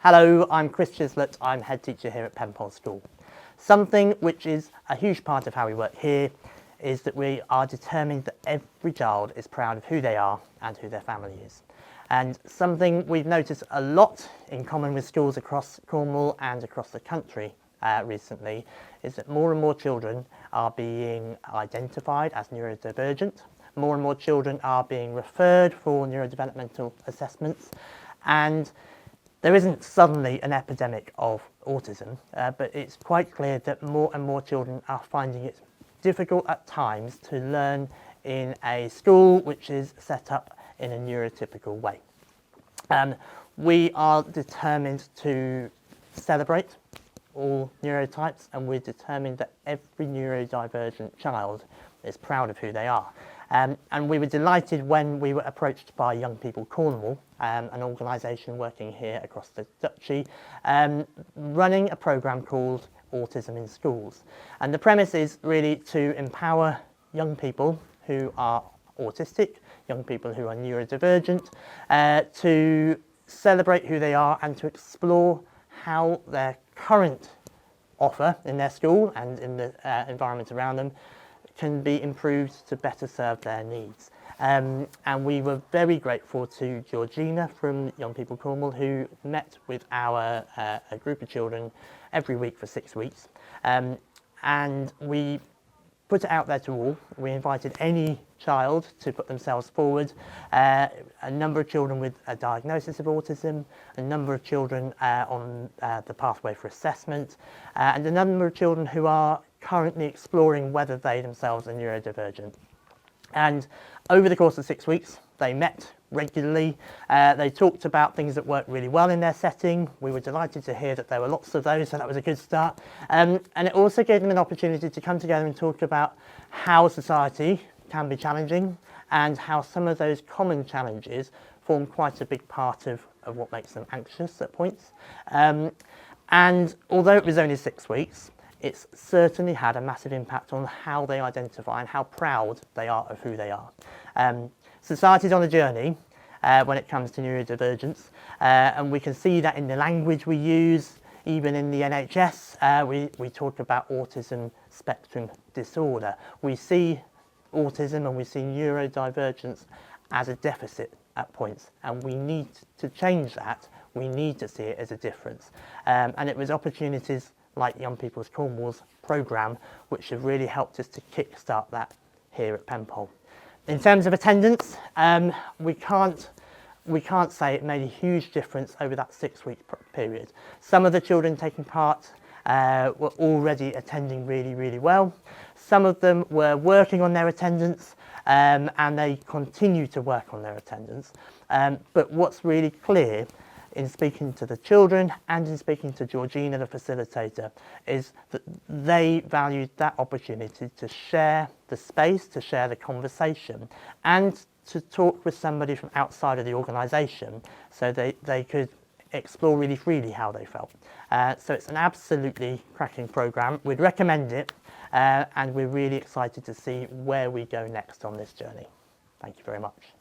Hello, I'm Coyle-Chislett. I'm head teacher here at Penpole School. Something which is a huge part of how we work here is that we are determined that every child is proud of who they are and who their family is. And something we've noticed a lot in common with schools across Cornwall and across the country recently is that more and more children are being identified as neurodivergent. More and more children are being referred for neurodevelopmental assessments, and there isn't suddenly an epidemic of autism, but it's quite clear that more and more children are finding it difficult at times to learn in a school which is set up in a neurotypical way. We are determined to celebrate all neurotypes, and we're determined that every neurodivergent child is proud of who they are. And we were delighted when we were approached by Young People Cornwall, an organisation working here across the Duchy, running a programme called Autism in Schools. And the premise is really to empower young people who are autistic, young people who are neurodivergent, to celebrate who they are and to explore how their current offer in their school and in the environment around them can be improved to better serve their needs. And we were very grateful to Georgina from Young People Cornwall, who met with our a group of children every week for 6 weeks. And we put it out there to all. We invited any child to put themselves forward, a number of children with a diagnosis of autism, a number of children on the pathway for assessment, and a number of children who are currently exploring whether they themselves are neurodivergent. And over the course of 6 weeks, they met regularly. They talked about things that worked really well in their setting. We were delighted to hear that there were lots of those, so that was a good start. And it also gave them an opportunity to come together and talk about how society can be challenging and how some of those common challenges form quite a big part of what makes them anxious at points. And although it was only 6 weeks, it's certainly had a massive impact on how they identify and how proud they are of who they are. Society's on a journey when it comes to neurodivergence, and we can see that in the language we use. Even in the NHS, we talk about autism spectrum disorder. We see autism and we see neurodivergence as a deficit at points, and we need to change that. We need to see it as a difference. And it was opportunities like Young People's Cornwall's programme which have really helped us to kick-start that here at Penpole. In terms of attendance, we can't say it made a huge difference over that 6-week period. Some of the children taking part were already attending really, really well. Some of them were working on their attendance, and they continue to work on their attendance. But what's really clear in speaking to the children and in speaking to Georgina, the facilitator, is that they valued that opportunity to share the space, to share the conversation, and to talk with somebody from outside of the organisation so they could explore really freely how they felt. So it's an absolutely cracking programme. We'd recommend it, and we're really excited to see where we go next on this journey. Thank you very much.